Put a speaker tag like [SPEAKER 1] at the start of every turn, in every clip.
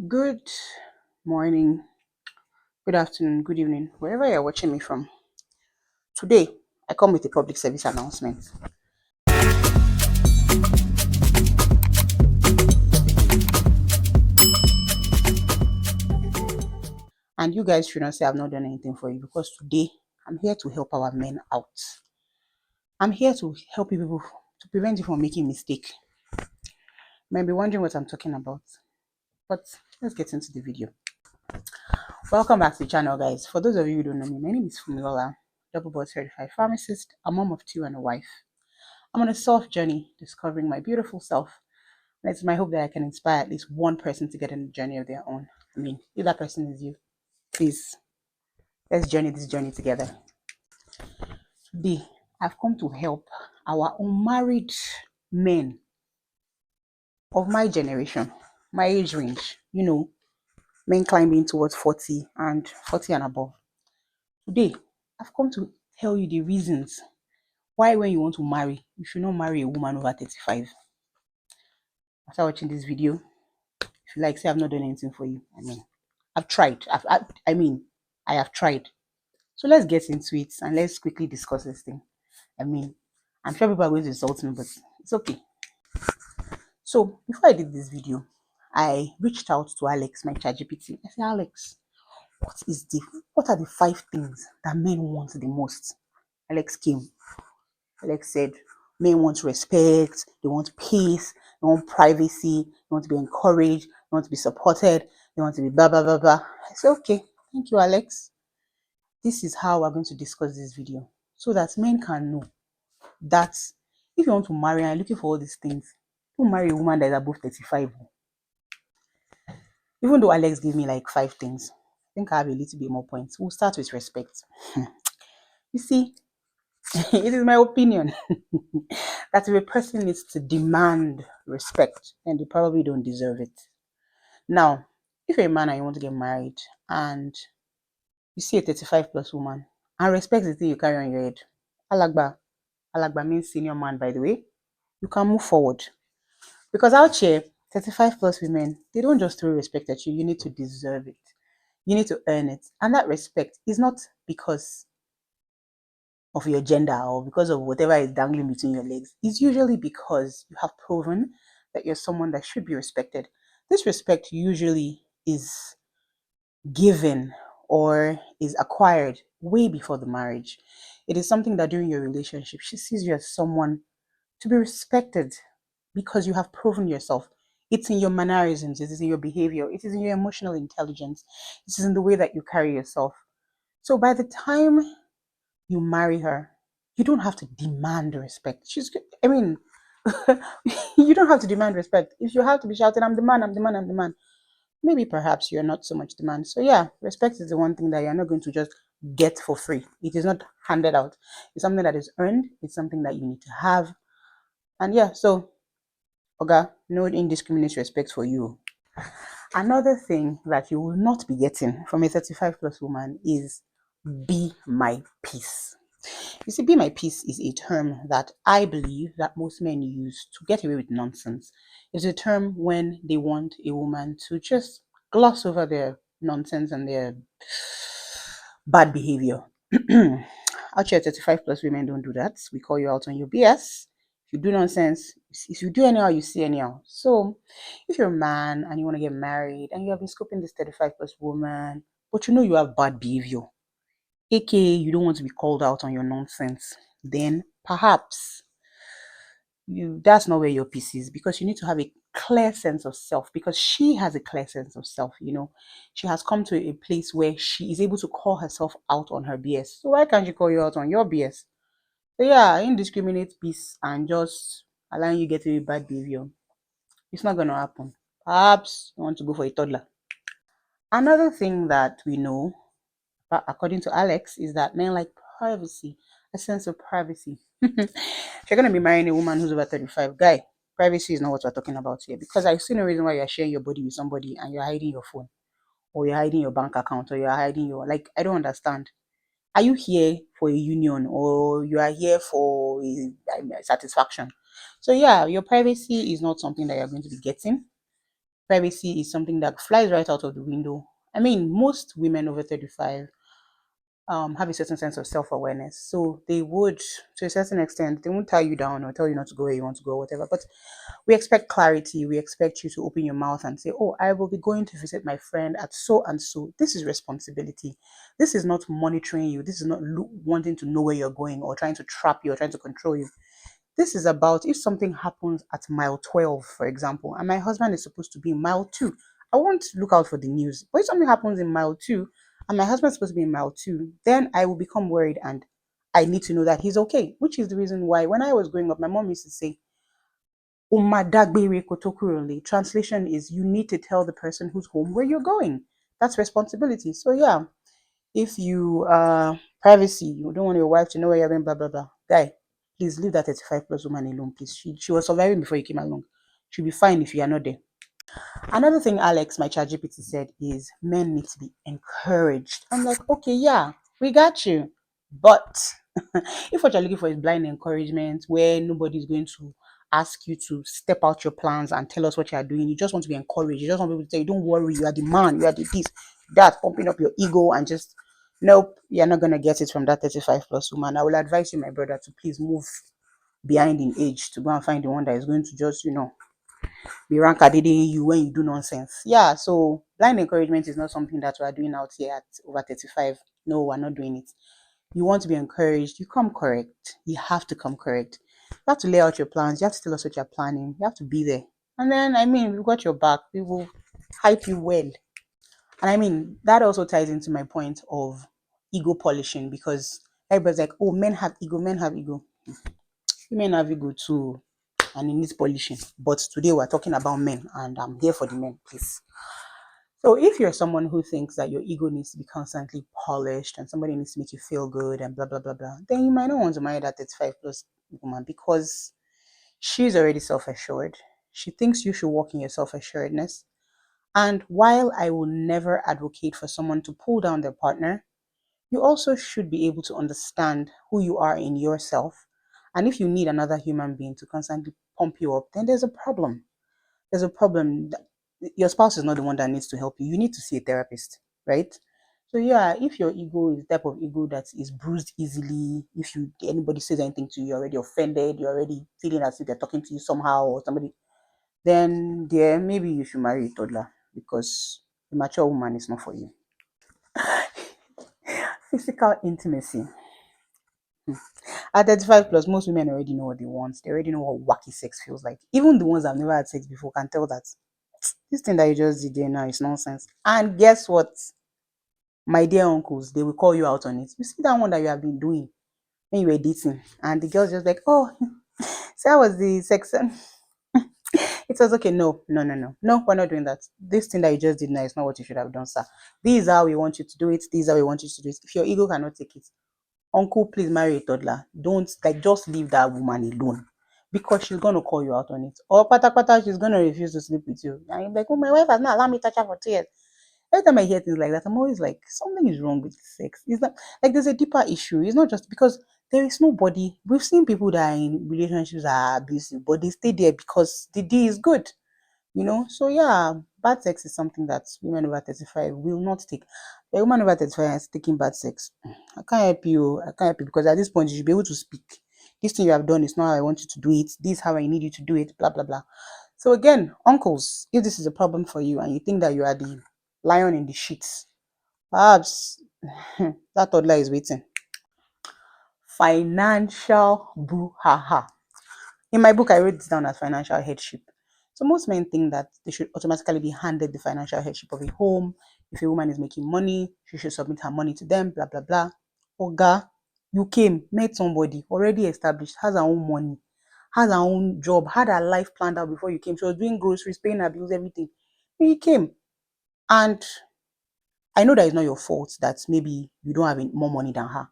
[SPEAKER 1] Good morning, good afternoon, good evening, wherever you're watching me from. Today, I come with a public service announcement. And you guys should not say I've not done anything for you because today I'm here to help our men out. I'm here to help you people to prevent you from making mistake. You might be wondering what I'm talking about, but let's get into the video. Welcome back to the channel, guys. For those of you who don't know me, my name is Fumilola, double board certified pharmacist, a mom of two and a wife. I'm on a self journey discovering my beautiful self. And it's my hope that I can inspire at least one person to get on a journey of their own. I mean, if that person is you, please, let's journey this journey together. Today, I've come to help our unmarried men of my generation, my age range, men climbing towards 40 and 40 and above. Today, I've come to tell you the reasons why when you want to marry, you should not marry a woman over 35. After watching this video, if you like, say I've not done anything for you. I've tried. I have tried. So let's get into it and let's quickly discuss this thing. I mean, I'm sure people are going to insult me, but it's okay. So before I did this video, I reached out to Alex, my ChatGPT. I said, Alex, what are the 5 things that men want the most? Alex came. Alex said, men want respect, they want peace, they want privacy, they want to be encouraged, they want to be supported, they want to be blah blah blah blah. I said, okay, thank you, Alex. This is how we're going to discuss this video so that men can know that if you want to marry and you're looking for all these things, don't marry a woman that is above 35. Even though Alex gave me like 5 things, I think I have a little bit more points. We'll start with respect. You see, it is my opinion that if a person needs to demand respect, then they probably don't deserve it. Now, if you're a man and you want to get married and you see a 35 plus woman and respect the thing you carry on your head, Alagba, Alagba means senior man, by the way, you can move forward. Because out here, 35 plus women, they don't just throw respect at you, you need to deserve it. You need to earn it. And that respect is not because of your gender or because of whatever is dangling between your legs. It's usually because you have proven that you're someone that should be respected. This respect usually is given or is acquired way before the marriage. It is something that during your relationship, she sees you as someone to be respected because you have proven yourself. It's in your mannerisms, it is in your behavior, it is in your emotional intelligence, it is in the way that you carry yourself. So by the time you marry her, you don't have to demand respect. I mean, you don't have to demand respect. If you have to be shouting, I'm the man, I'm the man, I'm the man, maybe perhaps you're not so much demand. So yeah, respect is the one thing that you're not going to just get for free. It is not handed out. It's something that is earned. It's something that you need to have. And yeah, so Oga, no indiscriminate respect for you. Another thing that you will not be getting from a 35 plus woman is be my peace. You see, be my peace is a term that I believe that most men use to get away with nonsense. It's a term when they want a woman to just gloss over their nonsense and their bad behavior. Out here, 35 plus women don't do that. We call you out on your BS. If you do nonsense, if you do anyhow, you see anyhow. So, if you're a man and you want to get married and you have been scoping this 35 plus woman, but you know you have bad behavior, aka you don't want to be called out on your nonsense, then perhaps that's not where your peace is, because you need to have a clear sense of self, because she has a clear sense of self. She has come to a place where she is able to call herself out on her BS. So why can't she call you out on your BS? So yeah, indiscriminate peace and just allowing you get away with bad behavior, it's not going to happen. Perhaps you want to go for a toddler. Another thing that we know, but according to Alex, is that men like privacy, a sense of privacy. If you're going to be marrying a woman who's over 35, guy, privacy is not what we're talking about here, because I see no reason why you're sharing your body with somebody and you're hiding your phone, or you're hiding your bank account, or you're hiding like, I don't understand. Are you here for a union, or you are here for satisfaction? So yeah, your privacy is not something that you're going to be getting. Privacy is something that flies right out of the window. I mean, most women over 35 have a certain sense of self-awareness. So they would, to a certain extent, they won't tie you down or tell you not to go where you want to go, or whatever. But we expect clarity. We expect you to open your mouth and say, "Oh, I will be going to visit my friend at so and so." This is responsibility. This is not monitoring you. This is not wanting to know where you're going or trying to trap you or trying to control you. This is about if something happens at mile 12, for example, and my husband is supposed to be in mile 2. I won't look out for the news. But if something happens in mile 2 and my husband's supposed to be in mile 2, then I will become worried and I need to know that he's okay, which is the reason why when I was growing up, my mom used to say, "Umadagbere kotokurole." Translation is you need to tell the person who's home where you're going. That's responsibility. So yeah, if you privacy, you don't want your wife to know where you're going, blah blah blah. Guy, please leave that 35 plus woman alone, please. She was surviving before you came along. She'll be fine if you are not there. Another thing Alex, my chat GPT, said is men need to be encouraged. I'm like, okay, yeah, we got you. But if what you're looking for is blind encouragement where nobody's going to ask you to step out your plans and tell us what you are doing, you just want to be encouraged. You just want people to say, don't worry, you are the man, you are the this, that, pumping up your ego and just, nope, you're not going to get it from that 35 plus woman. I will advise you, my brother, to please move behind in age to go and find the one that is going to just, be rank adding you when you do nonsense. Yeah, so blind encouragement is not something that we are doing out here at over 35. No, we're not doing it. You want to be encouraged, you come correct. You have to come correct. You have to lay out your plans. You have to tell us what you're planning. You have to be there. And then, I mean, we've got your back. We will hype you well. And I mean, that also ties into my point of ego polishing because everybody's like, oh, men have ego, men have ego. Women have ego too, and it needs polishing. But today we're talking about men, and I'm here for the men, please. So if you're someone who thinks that your ego needs to be constantly polished and somebody needs to make you feel good and blah blah blah blah, then you might not want to marry that 35 plus woman because she's already self-assured. She thinks you should walk in your self-assuredness. And while I will never advocate for someone to pull down their partner, you also should be able to understand who you are in yourself. And if you need another human being to constantly pump you up, then there's a problem. There's a problem. Your spouse is not the one that needs to help you. You need to see a therapist, right? So yeah, if your ego is the type of ego that is bruised easily, if you anybody says anything to you, you're already offended, you're already feeling as if they're talking to you somehow or somebody, then there maybe you should marry a toddler because a mature woman is not for you. Physical intimacy. At 35 plus, most women already know what they want. They already know what wacky sex feels like. Even the ones that have never had sex before can tell that this thing that you just did there now is nonsense. And guess what? My dear uncles, they will call you out on it. You see that one that you have been doing when you were dating, and the girl's just like, oh, so that was the sex. It was okay. No, no, no, no, no. We're not doing that. This thing that you just did now is not what you should have done, sir. This is how we want you to do it. This is how we want you to do it. If your ego cannot take it, uncle, please marry a toddler. Don't like just leave that woman alone because she's gonna call you out on it. Or pata pata, she's gonna refuse to sleep with you. And you're like, oh, my wife has not allowed me to touch her for 2 years. Every time I hear things like that, I'm always like, something is wrong with sex. It's not like there's a deeper issue. It's not just because there is nobody. We've seen people that are in relationships that are abusive, but they stay there because the deal is good. So yeah, bad sex is something that women over 35 will not take. A woman over 35 is taking bad sex. I can't help you. I can't help you because at this point you should be able to speak. This thing you have done is not how I want you to do it. This is how I need you to do it. Blah blah blah. So again, uncles, if this is a problem for you and you think that you are the lion in the sheets, perhaps that toddler is waiting. Financial brouhaha. In my book, I wrote this down as financial headship. So most men think that they should automatically be handed the financial headship of a home. If a woman is making money, she should submit her money to them, blah, blah, blah. Oga, you came, met somebody, already established, has her own money, has her own job, had her life planned out before you came. She was doing groceries, paying her bills, everything. You came. And I know that it's not your fault that maybe you don't have more money than her.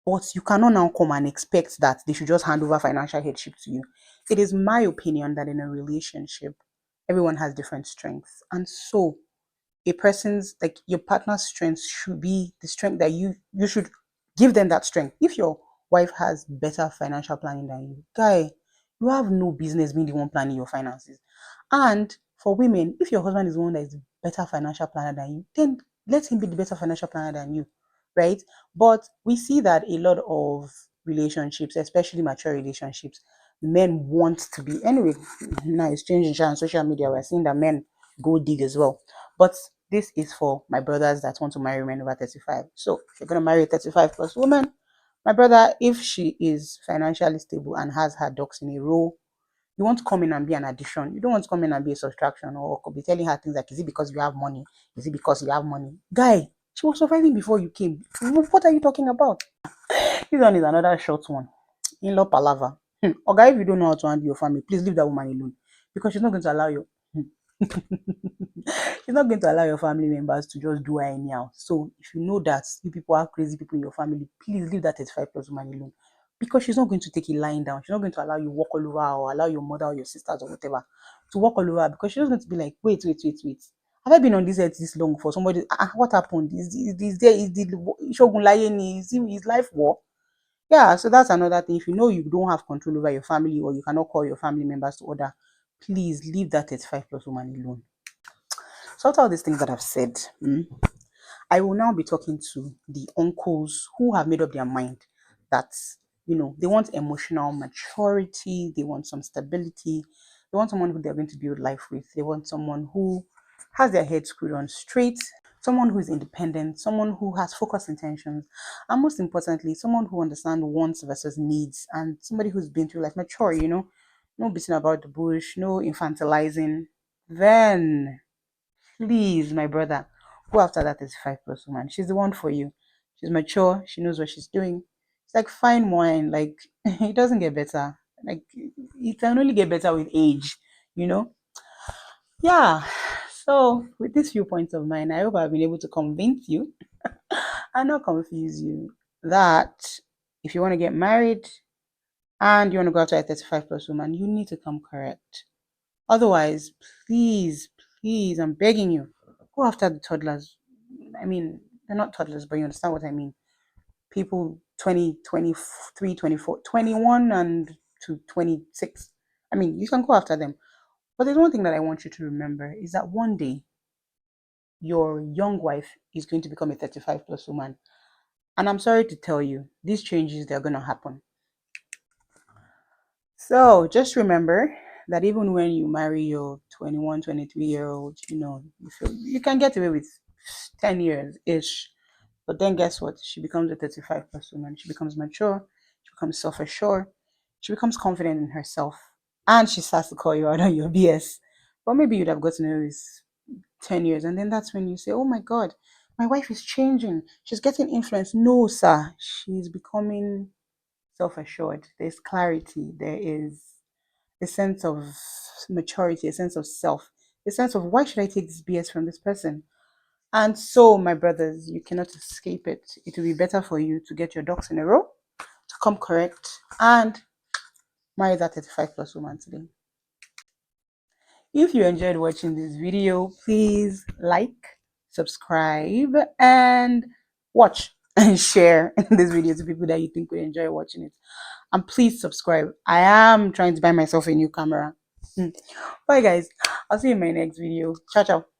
[SPEAKER 1] But you cannot now come and expect that they should just hand over financial headship to you. It is my opinion that in a relationship, everyone has different strengths. And so a person's like your partner's strength should be the strength that you should give them that strength. If your wife has better financial planning than you, guy, you have no business being the one planning your finances. And for women, if your husband is the one that is the better financial planner than you, then let him be the better financial planner than you, right? But we see that a lot of relationships, especially mature relationships, men want to be anyway. Now it's changing on social media. We're seeing that men go dig as well. But this is for my brothers that want to marry men over 35. So if you're gonna marry a 35 plus woman, my brother, if she is financially stable and has her ducks in a row, you want to come in and be an addition. You don't want to come in and be a subtraction or be telling her things like, is it because you have money? Is it because you have money? Guy, she was surviving before you came. What are you talking about? This one is another short one. In-law palaver. Or guy, if you don't know how to handle your family, please leave that woman alone. Because she's not going to allow you. She's not going to allow your family members to just do her anyhow. So if you know that you people are crazy people in your family, please leave that 35 plus woman alone. Because she's not going to take it lying down. She's not going to allow you walk all over her or allow your mother or your sisters or whatever to walk all over her, because she's just going to be like, wait, wait, wait, wait. Have I been on this earth this long for somebody? What happened? Is the Shogun Lion, is his life war? Yeah, so that's another thing. If you know you don't have control over your family or you cannot call your family members to order, please leave that 35 plus woman alone. So after all these things that I've said, I will now be talking to the uncles who have made up their mind that, they want emotional maturity, they want some stability, they want someone who they're going to build life with, they want someone who has their head screwed on straight, someone who is independent, someone who has focused intentions, and most importantly, someone who understands wants versus needs, and somebody who's been through life mature, no beating about the bush, no infantilizing. Then please, my brother, go after that 35 plus woman. She's the one for you. She's mature. She knows what she's doing. It's like fine wine. Like, it doesn't get better. Like, it can only get better with age, you know? Yeah. So, with these few points of mine, I hope I've been able to convince you and not confuse you that if you want to get married and you want to go after a 35 plus woman, you need to come correct. Otherwise, please, please, I'm begging you, go after the toddlers. I mean, they're not toddlers, but you understand what I mean. People 20, 23, 24, 21, and to 26. I mean, you can go after them. But there's one thing that I want you to remember is that one day your young wife is going to become a 35 plus woman. And I'm sorry to tell you, these changes, they're going to happen. So just remember that even when you marry your 21, 23-year old, you can get away with 10 years ish. But then guess what? She becomes a 35 plus woman. She becomes mature. She becomes self assured. She becomes confident in herself. And she starts to call you out on your BS. But maybe you'd have gotten away with 10 years. And then that's when you say, oh my God, my wife is changing. She's getting influence. No, sir. She's becoming self assured. There's clarity. There is a sense of maturity, a sense of self, a sense of why should I take this BS from this person? And so, my brothers, you cannot escape it. It will be better for you to get your ducks in a row, to come correct, and marry that 35 plus woman today. If you enjoyed watching this video, please like, subscribe, and watch and share this video to people that you think would enjoy watching it. And please subscribe. I am trying to buy myself a new camera. Bye, guys. I'll see you in my next video. Ciao, ciao.